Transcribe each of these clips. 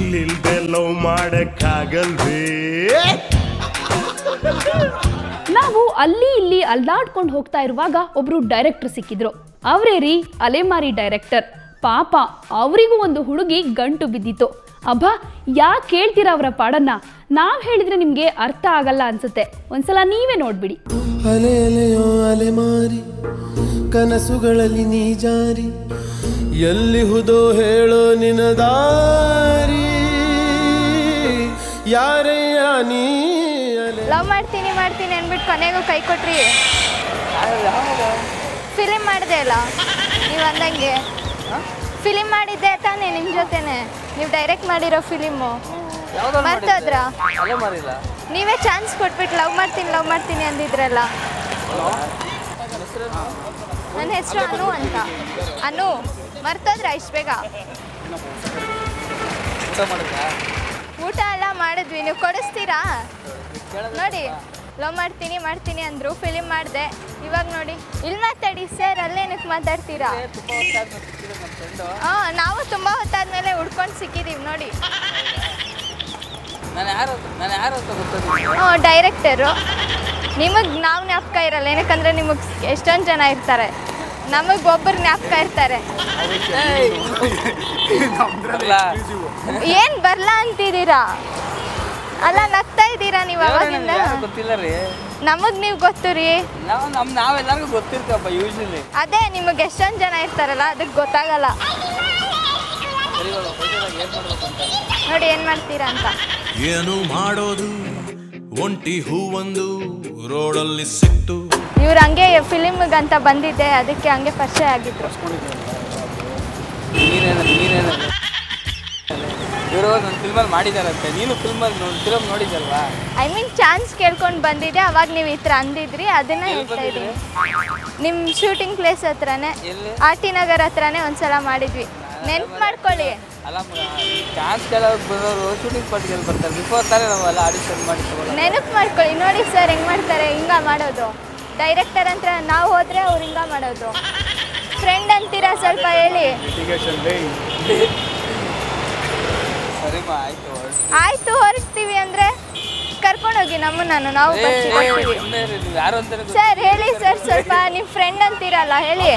Thrill ಇಲ್ದೆ love ಮಾಡಕ್ಕಾಗಲ್ವೇ? ನಾವು ಅಲ್ಲಿ ಇಲ್ಲಿ ಅಲ್ದಾಡ್ಕೊಂಡು ಹೋಗ್ತಾ ಇರುವಾಗ ಒಬ್ರು ಡೈರೆಕ್ಟರ್ ಸಿಕ್ಕಿದ್ರು. ಅವರೇ ರೀ ಅಲೆಮಾರಿ ಡೈರೆಕ್ಟರ್. ಪಾಪ ಅವರಿಗೂ ಒಂದು ಹುಡುಗಿ ಗಂಟು ಬಿದ್ದಿತ್ತು. ಅಬ್ಬಾ, ಯಾಕೆ ಕೇಳ್ತೀರಾ ಅವರ ಪಾಡನ್ನ? ನಾವ್ ಹೇಳಿದ್ರೆ ನಿಮ್ಗೆ ಅರ್ಥ ಆಗಲ್ಲ ಅನ್ಸುತ್ತೆ. ಒಂದ್ಸಲ ನೀವೇ ನೋಡ್ಬಿಡಿ. ಅಲೆ ಅಲೆಯೋ ಅಲೆಮಾರಿ, ಕನಸುಗಳಲ್ಲಿ ನೀ ಜಾರಿ, ಎಲ್ಲಿ ಹುದೋ ಹೇಳೋ ನಿನ ದಾರಿ, ಯಾರಯ್ಯ ನೀ? ಲವ್ ಮಾಡ್ತೀನಿ ಮಾಡ್ತೀನಿ ಅಂದ್ಬಿಟ್ಟು ಕೊನೆಗೂ ಕೈ ಕೊಟ್ರಿ. ಫಿಲಿಮ್ ಮಾಡಿದೆ ಅಲ್ಲ ನೀವು ಅಂದಂಗೆ. ಫಿಲಿಮ್ ಮಾಡಿದ್ದೆ ತಾನೇ ನಿಮ್ಮ ಜೊತೆನೆ, ನೀವು ಡೈರೆಕ್ಟ್ ಮಾಡಿರೋ ಫಿಲಿಮು. ಮರ್ತೋದ್ರ? ನೀವೇ ಚಾನ್ಸ್ ಕೊಟ್ಬಿಟ್ಟು ಲವ್ ಮಾಡ್ತೀನಿ ಅಂದಿದ್ರಲ್ಲ. ನನ್ನ ಹೆಸರು ಅನು ಅಂತ. ಅನು, ಮರ್ತೋದ್ರ ಇಷ್ಟು ಬೇಗ? ಊಟ ಎಲ್ಲ ಮಾಡಿದ್ವಿ, ನೀವು ಕೊಡಿಸ್ತೀರಾ? ನೋಡಿ, ಲವ್ ಮಾಡ್ತೀನಿ ಅಂದರು, ಫಿಲಿಮ್ ಮಾಡಿದೆ. ಇವಾಗ ನೋಡಿ ಇಲ್ಲಿ ಮಾತಾಡಿ ಸರ್, ಅಲ್ಲೇನಕ್ಕೆ ಮಾತಾಡ್ತೀರಾ? ಹಾಂ, ನಾವು ತುಂಬ ಹೊತ್ತಾದ್ಮೇಲೆ ಹುಡ್ಕೊಂಡು ಸಿಕ್ಕಿದ್ದೀವಿ ನೋಡಿ. ಹ್ಞೂ, ಡೈರೆಕ್ಟರು. ನಿಮಗೆ ನಾವು ಜ್ಞಾಪಕ ಇರಲ್ಲ, ಏನಕ್ಕಂದ್ರೆ ನಿಮಗೆ ಎಷ್ಟೊಂದು ಜನ ಇರ್ತಾರೆ, ನಮಗೆ ಒಬ್ಬರು ಜ್ಞಾಪಕ ಇರ್ತಾರೆ. ಏನು ಬರಲ್ಲ ಅಂತಿದ್ದೀರಾ? ಅಲ್ಲ, ನಗ್ತಾ ಇದ್ದೀರಾ ನೀವು ಅವಾಗಿಂದ. ನಮಗ್ ನೀವು ಗೊತ್ತು ರೀ, ನಾವೆಲ್ಲರಿಗೂ ಗೊತ್ತಿರ್ತೀವಪ್ಪ ಯೂಶಲಿ. ಅದೇ ನಿಮಗೆ ಎಷ್ಟೊಂದು ಜನ ಇರ್ತಾರಲ್ಲ, ಅದಕ್ಕೆ ಗೊತ್ತಾಗಲ್ಲ. ನೋಡಿ ಏನ್ ಮಾಡ್ತೀರಾ ಅಂತ. ಏನು ಮಾಡೋದು, ಒಂಟಿ ಹೂವೊಂದು ರೋಡಲ್ಲಿ ಸಿಕ್ತು. ಇವ್ರು ಹಂಗೆ ಫಿಲಿಮ್ಗಂತ ಬಂದಿದ್ದೆ, ಅದಕ್ಕೆ ಹಂಗೆ ಪರಿಚಯ ಆಗಿದ್ರು. ಇವರು ನನ್ನ ಫಿಲ್ಮಲ್ಲಿ ಮಾಡಿದಾರಂತೆ, ನೀನು ಫಿಲ್ಮ್ ನೋಡಿದ್ದಲ್ವಾ? ಐ ಮೀನ್ ಚಾನ್ಸ್ ಕೇಳ್ಕೊಂಡು ಬಂದಿದ್ದೆ, ಅವಾಗ ನೀವು ಈ ಥರ ಅಂದಿದ್ರಿ, ಅದನ್ನ ಹೇಳ್ತಾ ಇದ್ದೀನಿ. ನಿಮ್ಮ ಶೂಟಿಂಗ್ ಪ್ಲೇಸ್ ಹತ್ರನೇ, ಆರ್ ಟಿ ನಗರ್ ಹತ್ರನೇ ಒಂದ್ಸಲ ಮಾಡಿದ್ವಿ, ನೆನ್ಪು ಮಾಡ್ಕೊಳ್ಳಿ. ಅಲ್ಲ, ಚಾನ್ಸ್ ಕೇಳೋಕೆ ಬರೋರು ಶೂಟಿಂಗ್ ಸ್ಪಾಟ್ಗೆ ಬರ್ತಾರೆ, ಬಿಫೋರ್ ತಾನೇ ನಾವೆಲ್ಲ ಆಡಿಷನ್ ಮಾಡಿ ನೆನಪು ಮಾಡ್ಕೊಳ್ಳಿ. ನೋಡಿ ಸರ್ ಹೆಂಗೆ ಮಾಡ್ತಾರೆ, ಹಿಂಗ ಮಾಡೋದು. ಡೈರೆಕ್ಟರ್ ಅಂತ ನಾವು ಹೋದ್ರೆ ಅವ್ರು ಹಿಂಗ ಮಾಡೋದು. ಫ್ರೆಂಡ್ ಅಂತೀರಾ, ಸ್ವಲ್ಪ ಹೇಳಿ. ಆಯ್ತು, ಹೊರಡ್ತೀವಿ ಅಂದ್ರೆ ಕರ್ಕೊಂಡೋಗಿ ನಮ್ಮನ್ನು, ನಾವು ಸರ್. ಹೇಳಿ ಸರ್, ಸ್ವಲ್ಪ ನಿಮ್ಮ ಫ್ರೆಂಡ್ ಅಂತೀರಲ್ಲ, ಹೇಳಿ.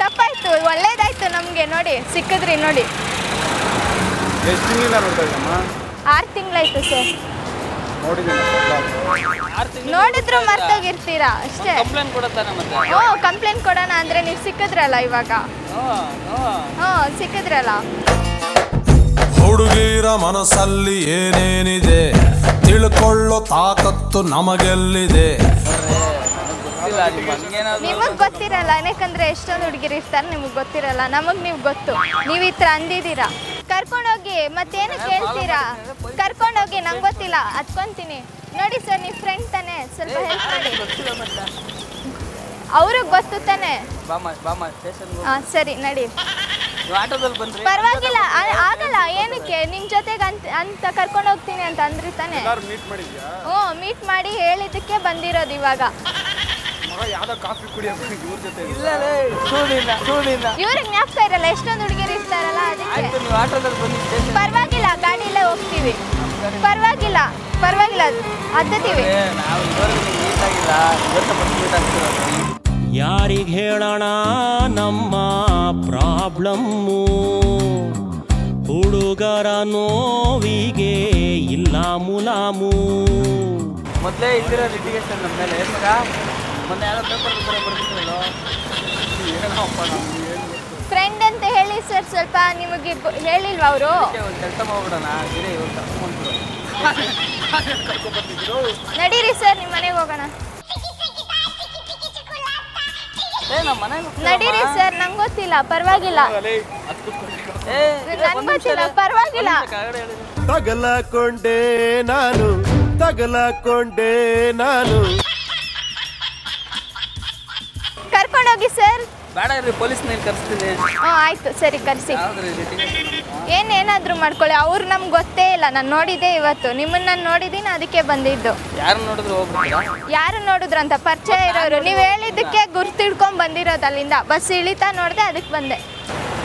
ತಪ್ಪಾಯ್ತು, ಒಳ್ಳೇದಾಯ್ತು ನಮಗೆ. ನೋಡಿ ಸಿಕ್ಕಿದ್ರಿ ನೋಡಿ. 6 ತಿಂಗಳಾಯ್ತು ಸರ್. ನೋಡಿದ್ರು ಮರ್ತೋಗಿರ್ತೀರಾ ಅಷ್ಟೇ. ಓ, ಕಂಪ್ಲೇಂಟ್ ಕೊಡೋಣ ಅಂದ್ರೆ ನೀವು ಸಿಕ್ಕಿದ್ರಲ್ಲ ಇವಾಗ. ಸಿಕ್ಕಿದ್ರಲ್ಲ. ಹುಡುಗಿರ ಮನಸ್ಸಲ್ಲಿ ಏನೇನಿದೆ ತಿಳ್ಕೊಳ್ಳೋ ತಾಕತ್ತು ನಮಗೆಲ್ಲಿದೆ. ನಿಮಗ್ ಗೊತ್ತಿರಲ್ಲ, ಯಾಕಂದ್ರೆ ಎಷ್ಟೊಂದು ಹುಡುಗಿರು ಇರ್ತಾರೆ, ನಿಮಗ್ ಗೊತ್ತಿರಲ್ಲ. ನಮಗ್ ನೀವು ಗೊತ್ತು, ನೀವ್ ಈ ತರ ಅಂದಿದ್ದೀರಾ. ಕರ್ಕೊಂಡೋಗಿ ಮತ್ತೇನು ಕೇಳ್ತೀರಾ? ಕರ್ಕೊಂಡೋಗಿ, ನಂಗೆ ಗೊತ್ತಿಲ್ಲ, ಹತ್ಕೊಂತೀನಿ. ನೋಡಿ ಸರ್, ನೀವು ಫ್ರೆಂಡ್ ತಾನೆ, ಸ್ವಲ್ಪ ಹೆಲ್ಪ್ ಮಾಡಿ. ಅವ್ರಿಗೆ ಗೊತ್ತು ತಾನೆ. ಹಾಂ ಸರಿ, ನಡಿ. ಪರವಾಗಿಲ್ಲ, ಆಗಲ್ಲ. ಏನಕ್ಕೆ ನಿಮ್ ಜೊತೆಗೆ ಅಂತ ಕರ್ಕೊಂಡು ಹೋಗ್ತೀನಿ ಅಂತ ಅಂದ್ರಿ ತಾನೆ. ಹ್ಞೂ, ಮೀಟ್ ಮಾಡಿ ಹೇಳಿದ್ದಕ್ಕೆ ಬಂದಿರೋದು ಇವಾಗ. ಇವ್ರಿಗೆ ಜ್ಞಾಪಕ ಇರಲ್ಲ, ಎಷ್ಟೊಂದು ಹುಡುಗಿರು ಇರ್ತಾರಲ್ಲ, ಅದಕ್ಕೆ. ಪರವಾಗಿಲ್ಲ, ಗಾಡಿಯಲ್ಲೇ ಹೋಗ್ತೀವಿ. ಪರವಾಗಿಲ್ಲ, ಹತ್ತೀವಿ. ಯಾರಿಗೆ ಹೇಳೋಣ ನಮ್ಮ ಪ್ರಾಬ್ಲಮ್ಮು, ಹುಡುಗರ ನೋವಿಗೆ ಇಲ್ಲ ಮುಲಾಮು. ಮೊದಲೇ ಇದ್ದಿರೋ ಲಿಟಿಗೇಷನ್ ನಮ್ಮ ಮೇಲೆ ಮೊನ್ನೆ ಯಾರೋ ಪೇಪರ್ ಬರ್ತಿದ್ರಲ್ಲ, ಫ್ರೆಂಡ್ ಅಂತ ಹೇಳಿ ಸರ್. ಸ್ವಲ್ಪ ನಿಮಗೆ ಹೇಳಿಲ್ವಾ ಅವರು? ಕೆಲಸ ಮಾಡ್ಬಿಡೋಣ, ನಡೀರಿ ಸರ್, ನಿಮ್ಮ ಮನೆಗೆ ಹೋಗೋಣ. ನಡೀರಿ ಸರ್, ನಂಗೆ ಗೊತ್ತಿಲ್ಲ, ಪರವಾಗಿಲ್ಲ. ನಂಗೆ ಗೊತ್ತಿಲ್ಲ, ಪರವಾಗಿಲ್ಲ. ತಗಲಕೊಂಡೆ ನಾನು ಕರ್ಕೊಂಡೋಗಿ ಸರ್, ಬೇಡ ಇರ್ರಿ ಪೊಲೀಸ್ನ ಕರ್ಸ್ತೀನಿ. ಹ್ಞೂ ಆಯ್ತು ಸರಿ ಕರ್ಸಿ. ಏನಾದರೂ ಮಾಡ್ಕೊಳ್ಳಿ, ಅವ್ರು ನಮ್ಗೆ ಗೊತ್ತೇ ಇಲ್ಲ. ನಾನು ನೋಡಿದ್ದೆ ಇವತ್ತು, ನಿಮ್ಮನ್ನ ನಾನು ನೋಡಿದ್ದೀನಿ, ಅದಕ್ಕೆ ಬಂದಿದ್ದು. ಯಾರು ನೋಡಿದ್ರು ಹೋಗ್ಬಿಡ್ತೀರಾ? ಯಾರು ನೋಡಿದ್ರು ಅಂತ ಪರಿಚಯ ಇರೋರು, ನೀವು ಹೇಳಿದ್ದಕ್ಕೆ ಗುರ್ತಿಡ್ಕೊಂಡ್ ಬಂದಿರೋದು ಅಲ್ಲಿಂದ. ಬಸ್ ಇಳಿತಾ ನೋಡಿದೆ, ಅದಕ್ಕೆ ಬಂದೆ.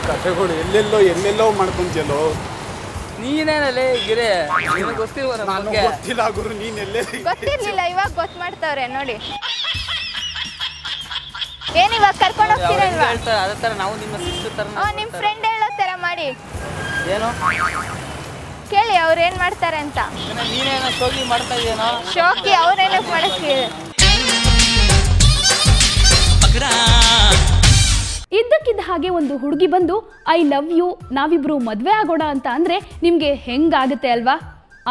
ಕಥೆಗಳು ಎಲ್ಲೆಲ್ಲೋ ಮಾಡ್ಕೊಂತಿಯಲ್ಲೋ ನೀನೇನಲ್ಲೇ ಗಿರೆ ಗೊತ್ತಿಲ್ಲ ಗುರು. ನೀನೆಲ್ಲೇ ಗೊತ್ತಿರ್ಲಿಲ್ಲ, ಇವಾಗ ಗೊತ್ತು ಮಾಡ್ತಾವ್ರೆ ನೋಡಿ. ಏನ್ ಇವಾಗ ಕರ್ಕೊಂಡು ಹೋಗ್ತೀರಲ್ವಾ? ಅದೇ ತರ ನಾವು ನಿಮ್ಮ ಸಿಸ್ಟರ್ ತರ. ನಿಮ್ ಫ್ರೆಂಡ್ ಹೇಳೋ ತರ ಮಾಡಿ. ಏನು ಕೇಳಿ ಅವ್ರು ಏನ್ ಮಾಡ್ತಾರೆ ಅಂತ. ನೀನೇನೋ ಶೋಕಿ ಮಾಡ್ತಾ ಇದೀನೋ? ಶೋಕಿ ಅವ್ರೇನಕ್ಕೆ ಮಾಡಕ್ಕೆ? ಇದ್ದಕ್ಕಿದ್ದ ಹಾಗೆ ಒಂದು ಹುಡುಗಿ ಬಂದು ಐ ಲವ್ ಯು, ನಾವಿಬ್ರು ಮದುವೆ ಆಗೋಣ ಅಂತ ಅಂದರೆ ನಿಮಗೆ ಹೆಂಗಾಗುತ್ತೆ ಅಲ್ವಾ?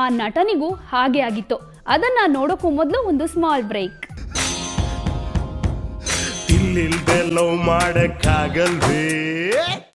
ಆ ನಟನಿಗೂ ಹಾಗೆ ಆಗಿತ್ತು. ಅದನ್ನು ನೋಡೋಕ್ಕೂ ಮೊದಲು ಒಂದು ಸ್ಮಾಲ್ ಬ್ರೇಕ್. ಇಲ್ಲಿಲ್ದೆ ಲವ್ ಮಾಡಕ್ಕಾಗಲ್ವೇ?